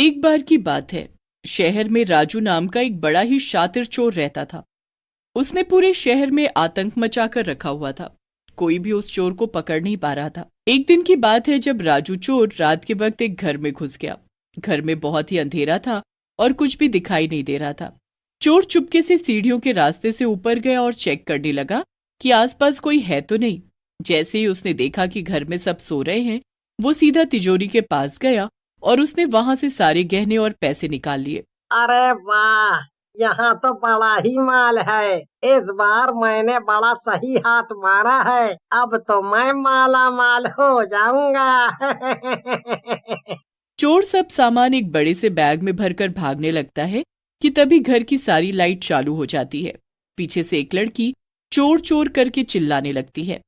एक बार की बात है, शहर में राजू नाम का एक बड़ा ही शातिर चोर रहता था। उसने पूरे शहर में आतंक मचाकर रखा हुआ था। कोई भी उस चोर को पकड़ नहीं पा रहा था। एक दिन की बात है जब राजू चोर रात के वक्त एक घर में घुस गया। घर में बहुत ही अंधेरा था और कुछ भी दिखाई नहीं दे रहा था। चोर चुपके से सीढ़ियों के रास्ते से ऊपर गया और चेक करने लगा कि आसपास कोई है तो नहीं। जैसे ही उसने देखा कि घर में सब सो रहे हैं, वो सीधा तिजोरी के पास गया और उसने वहां से सारे गहने और पैसे निकाल लिए। अरे वाह, यहाँ तो बड़ा ही माल है। इस बार मैंने बड़ा सही हाथ मारा है। अब तो मैं माला माल हो जाऊंगा। चोर सब सामान एक बड़े से बैग में भरकर भागने लगता है कि तभी घर की सारी लाइट चालू हो जाती है। पीछे से एक लड़की चोर चोर करके चिल्लाने लगती है,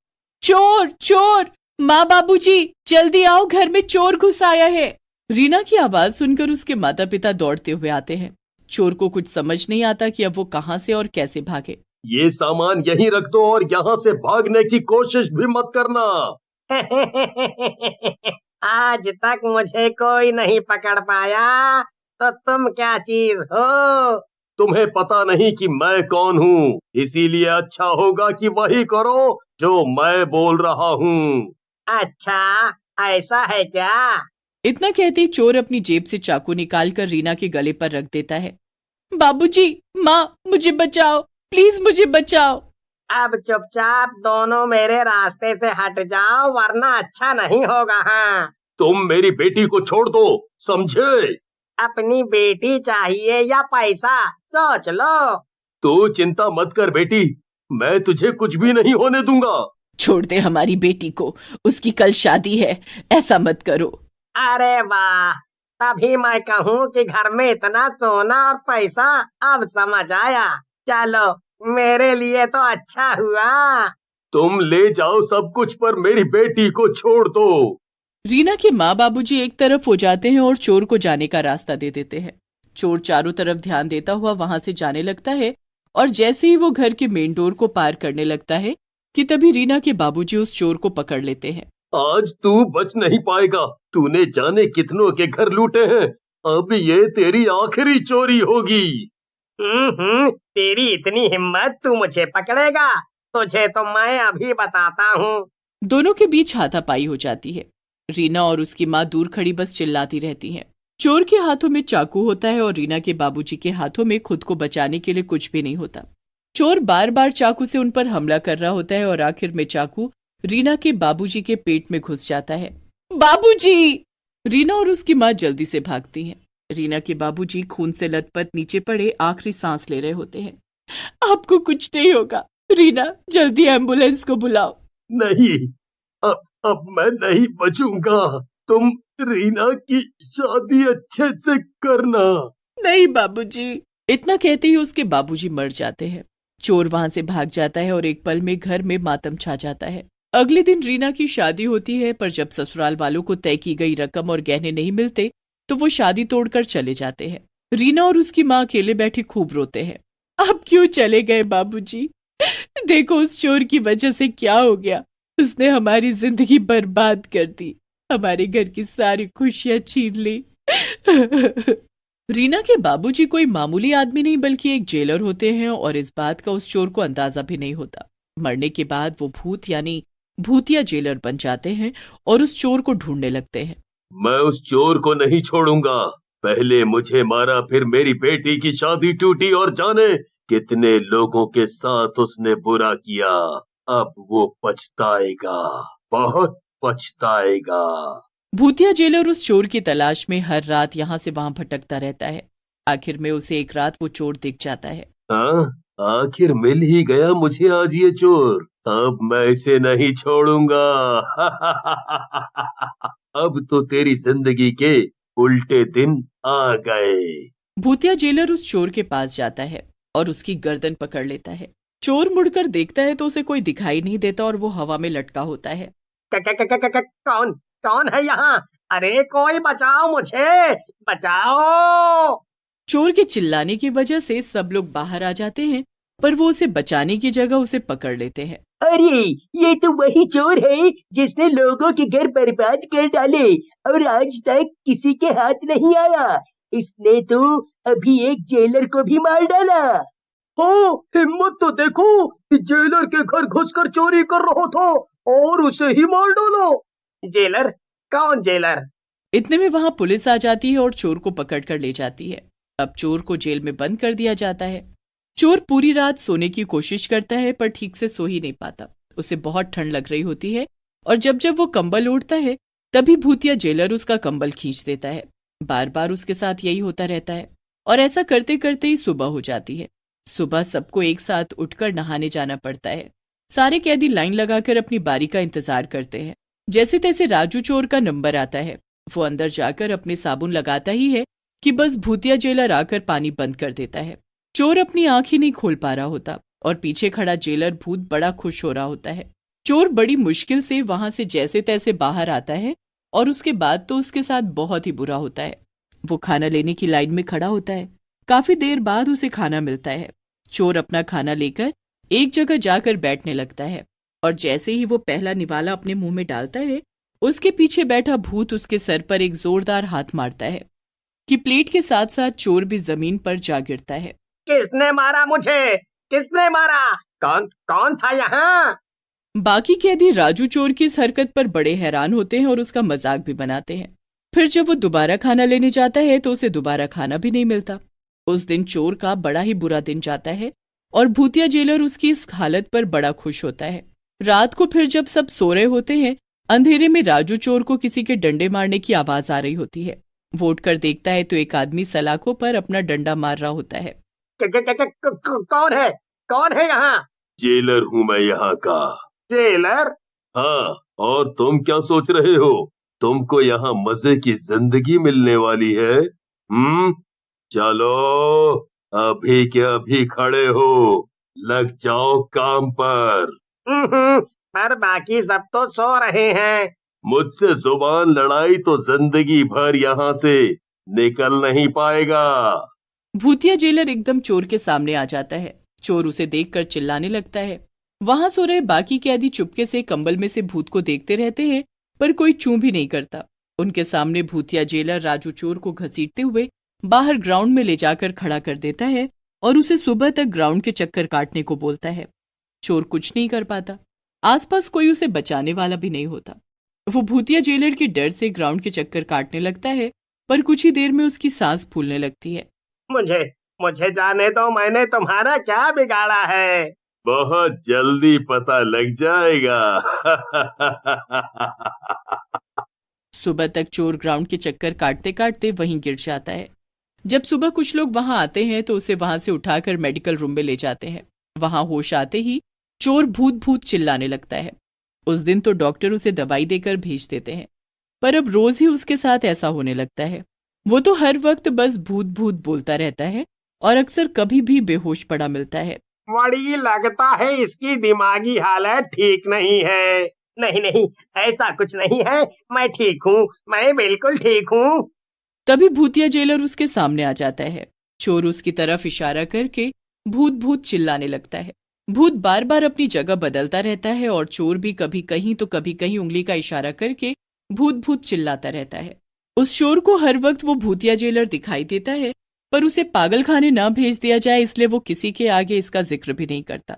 चोर चोर, माँ बाबूजी जल्दी आओ, घर में चोर घुस आया है। रीना की आवाज सुनकर उसके माता पिता दौड़ते हुए आते हैं। चोर को कुछ समझ नहीं आता कि अब वो कहां से और कैसे भागे। ये सामान यहीं रख दो और यहाँ से भागने की कोशिश भी मत करना। आज तक मुझे कोई नहीं पकड़ पाया, तो तुम क्या चीज हो? तुम्हें पता नहीं कि मैं कौन हूँ, इसीलिए अच्छा होगा कि वही करो जो मैं बोल रहा हूँ। अच्छा, ऐसा है क्या? इतना कहते ही चोर अपनी जेब से चाकू निकालकर रीना के गले पर रख देता है। बाबूजी, माँ, मुझे बचाओ, प्लीज मुझे बचाओ। अब चुपचाप दोनों मेरे रास्ते से हट जाओ, वरना अच्छा नहीं होगा। हाँ, तुम मेरी बेटी को छोड़ दो, समझे? अपनी बेटी चाहिए या पैसा, सोच लो। तू चिंता मत कर बेटी, मैं तुझे कुछ भी नहीं होने दूंगा। छोड़ दे हमारी बेटी को, उसकी कल शादी है, ऐसा मत करो। अरे वाह, तभी मैं कहूँ कि घर में इतना सोना और पैसा, अब समझ आया। चलो, मेरे लिए तो अच्छा हुआ। तुम ले जाओ सब कुछ, पर मेरी बेटी को छोड़ दो। रीना के माँ बाबूजी एक तरफ हो जाते हैं और चोर को जाने का रास्ता दे देते हैं। चोर चारों तरफ ध्यान देता हुआ वहां से जाने लगता है और जैसे ही वो घर के मेन डोर को पार करने लगता है कि तभी रीना के बाबूजी उस चोर को पकड़ लेते हैं। आज तू बच नहीं पाएगा, तूने जाने कितनों के घर लूटे हैं, अब ये तेरी आखिरी चोरी होगी। तेरी इतनी हिम्मत, तू मुझे पकड़ेगा? तुझे तो मैं अभी बताता हूँ। दोनों के बीच हाथापाई हो जाती है। रीना और उसकी माँ दूर खड़ी बस चिल्लाती रहती हैं। चोर के हाथों में चाकू होता है और रीना के बाबूजी के हाथों में खुद को बचाने के लिए कुछ भी नहीं होता। चोर बार बार चाकू से उन पर हमला कर रहा होता है और आखिर में चाकू रीना के बाबूजी के पेट में घुस जाता है। बाबूजी! रीना और उसकी माँ जल्दी से भागती हैं। रीना के बाबूजी खून से लथपथ नीचे पड़े आखिरी सांस ले रहे होते हैं। आपको कुछ नहीं होगा, रीना जल्दी एम्बुलेंस को बुलाओ। नहीं, अब मैं नहीं बचूंगा। तुम रीना की शादी अच्छे से करना। नहीं बाबूजी। इतना कहते ही उसके बाबूजी मर जाते हैं। चोर वहां से भाग जाता है और एक पल में घर में मातम छा जाता है। अगले दिन रीना की शादी होती है, पर जब ससुराल वालों को तय की गई रकम और गहने नहीं मिलते तो वो शादी तोड़कर चले जाते हैं। रीना और उसकी माँ अकेले बैठे खूब रोते हैं। अब क्यों चले गए बाबूजी? देखो उस चोर की वजह से क्या हो गया, उसने हमारी जिंदगी बर्बाद कर दी, हमारे घर की सारी खुशियां छीन ली। रीना के बाबूजी कोई मामूली आदमी नहीं बल्कि एक जेलर होते हैं और इस बात का उस चोर को अंदाजा भी नहीं होता। मरने के बाद वो भूत यानी भूतिया जेलर बन जाते हैं और उस चोर को ढूंढने लगते हैं। मैं उस चोर को नहीं छोड़ूंगा। पहले मुझे मारा, फिर मेरी बेटी की शादी टूटी और जाने कितने लोगों के साथ उसने बुरा किया। अब वो पछताएगा, बहुत पछताएगा। भूतिया जेलर उस चोर की तलाश में हर रात यहाँ से वहां भटकता रहता है। आखिर में उसे एक रात वो चोर दिख जाता है। हाँ, आखिर मिल ही गया मुझे आज ये चोर। अब मैं इसे नहीं छोड़ूंगा। अब तो तेरी जिंदगी के उल्टे दिन आ गए। भूतिया जेलर उस चोर के पास जाता है और उसकी गर्दन पकड़ लेता है। चोर मुड़कर देखता है तो उसे कोई दिखाई नहीं देता और वो हवा में लटका होता है। कौन कौन है यहाँ? अरे कोई बचाओ मुझे, बचाओ! चोर के चिल्लाने की वजह से सब लोग बाहर आ जाते हैं, पर वो उसे बचाने की जगह उसे पकड़ लेते हैं। अरे ये तो वही चोर है जिसने लोगों के घर बर्बाद कर डाले और आज तक किसी के हाथ नहीं आया। इसने तो अभी एक जेलर को भी मार डाला। हाँ, हिम्मत तो देखो कि जेलर के घर घुसकर चोरी कर रहा था और उसे ही मार डाला। जेलर? कौन जेलर? इतने में वहां पुलिस आ जाती है और चोर को पकड़कर ले जाती है। अब चोर को जेल में बंद कर दिया जाता है। चोर पूरी रात सोने की कोशिश करता है पर ठीक से सो ही नहीं पाता। उसे बहुत ठंड लग रही होती है और जब जब वो कंबल ओढ़ता है तभी भूतिया जेलर उसका कंबल खींच देता है। बार बार उसके साथ यही होता रहता है और ऐसा करते करते ही सुबह हो जाती है। सुबह सबको एक साथ उठकर नहाने जाना पड़ता है। सारे कैदी लाइन लगाकर अपनी बारी का इंतजार करते हैं। जैसे तैसे राजू चोर का नंबर आता है। वो अंदर जाकर अपने साबुन लगाता ही है कि बस भूतिया जेलर आकर पानी बंद कर देता है। चोर अपनी आंख ही नहीं खोल पा रहा होता और पीछे खड़ा जेलर भूत बड़ा खुश हो रहा होता है। चोर बड़ी मुश्किल से वहां से जैसे तैसे बाहर आता है और उसके बाद तो उसके साथ बहुत ही बुरा होता है। वो खाना लेने की लाइन में खड़ा होता है। काफी देर बाद उसे खाना मिलता है। चोर अपना खाना लेकर एक जगह जाकर बैठने लगता है और जैसे ही वो पहला निवाला अपने मुंह में डालता है उसके पीछे बैठा भूत उसके सर पर एक जोरदार हाथ मारता है कि प्लेट के साथ साथ चोर भी जमीन पर जा गिरता है। किसने मारा मुझे? किसने मारा? कौन कौन था यहाँ? बाकी कैदी राजू चोर की इस हरकत पर बड़े हैरान होते हैं और उसका मजाक भी बनाते हैं। फिर जब वो दोबारा खाना लेने जाता है तो उसे दोबारा खाना भी नहीं मिलता। उस दिन चोर का बड़ा ही बुरा दिन जाता है और भूतिया जेलर उसकी इस हालत पर बड़ा खुश होता है। रात को फिर जब सब सो रहे होते हैं अंधेरे में राजू चोर को किसी के डंडे मारने की आवाज आ रही होती है। वो उठकर देखता है तो एक आदमी सलाखों पर अपना डंडा मार रहा होता है। कौन है? कौन है यहाँ? जेलर हूँ मैं यहाँ का। जेलर? हाँ, और तुम क्या सोच रहे हो? तुमको यहाँ मजे की जिंदगी मिलने वाली है? चलो अभी के अभी खड़े हो, लग जाओ काम पर। पर बाकी सब तो सो रहे हैं। मुझसे जुबान लड़ाई तो जिंदगी भर यहाँ से निकल नहीं पाएगा। भूतिया जेलर एकदम चोर के सामने आ जाता है। चोर उसे देखकर चिल्लाने लगता है। वहां सो रहे बाकी कैदी चुपके से कंबल में से भूत को देखते रहते हैं पर कोई चूं भी नहीं करता। उनके सामने भूतिया जेलर राजू चोर को घसीटते हुए बाहर ग्राउंड में ले जाकर खड़ा कर देता है और उसे सुबह तक ग्राउंड के चक्कर काटने को बोलता है। चोर कुछ नहीं कर पाता। आसपास कोई उसे बचाने वाला भी नहीं होता। वो भूतिया जेलर के डर से ग्राउंड के चक्कर काटने लगता है पर कुछ ही देर में उसकी सांस फूलने लगती है। मुझे जाने दो, मैंने तुम्हारा क्या बिगाड़ा है? बहुत जल्दी पता लग जाएगा। सुबह तक चोर ग्राउंड के चक्कर काटते काटते वहीं गिर जाता है। जब सुबह कुछ लोग वहां आते हैं तो उसे वहां से उठाकर मेडिकल रूम में ले जाते हैं। वहां होश आते ही चोर भूत भूत चिल्लाने लगता है। उस दिन तो डॉक्टर उसे दवाई देकर भेज देते हैं पर अब रोज ही उसके साथ ऐसा होने लगता है। वो तो हर वक्त बस भूत भूत बोलता रहता है और अक्सर कभी भी बेहोश पड़ा मिलता है। बड़ी लगता है इसकी दिमागी हालत ठीक नहीं है। नहीं, ऐसा कुछ नहीं है, मैं ठीक हूँ, मैं बिल्कुल ठीक हूँ। तभी भूतिया जेलर उसके सामने आ जाता है। चोर उसकी तरफ इशारा करके भूत भूत चिल्लाने लगता है। भूत बार बार अपनी जगह बदलता रहता है और चोर भी कभी कहीं तो कभी कहीं उंगली का इशारा करके भूत भूत चिल्लाता रहता है। उस चोर को हर वक्त वो भूतिया जेलर दिखाई देता है पर उसे पागल खाने न भेज दिया जाए इसलिए वो किसी के आगे इसका जिक्र भी नहीं करता।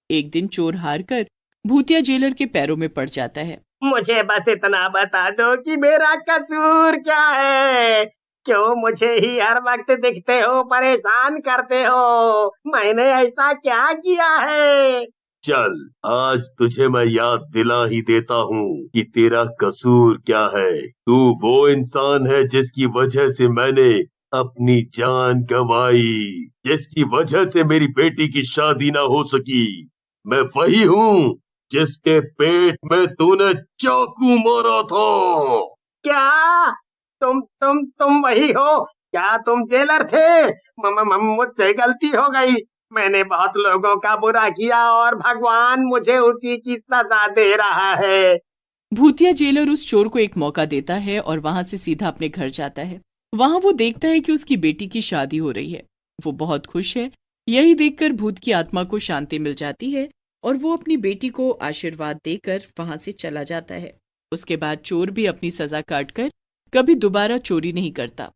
एक दिन चोर हार कर भूतिया जेलर के पैरों में पड़ जाता है। मुझे बस इतना बता दो कि मेरा कसूर क्या है? क्यों मुझे ही हर वक्त दिखते हो, परेशान करते हो? मैंने ऐसा क्या किया है? चल आज तुझे मैं याद दिला ही देता हूँ कि तेरा कसूर क्या है। तू वो इंसान है जिसकी वजह से मैंने अपनी जान गंवाई, जिसकी वजह से मेरी बेटी की शादी ना हो सकी। मैं वही हूँ जिसके पेट में तूने चाकू मारा था। क्या तुम वही हो? क्या तुम जेलर थे? मुझसे गलती हो गई। मैंने बहुत लोगों का बुरा किया और भगवान मुझे उसी की सजा दे रहा है। भूतिया जेलर उस चोर को एक मौका देता है और वहां से सीधा अपने घर जाता है। वहां वो देखता है कि उसकी बेटी की शादी हो रही है। वो बहुत खुश है। यही देखकर भूत की आत्मा को शांति मिल जाती है और वो अपनी बेटी को आशीर्वाद देकर वहां से चला जाता है। उसके बाद चोर भी अपनी सजा काटकर कभी दोबारा चोरी नहीं करता।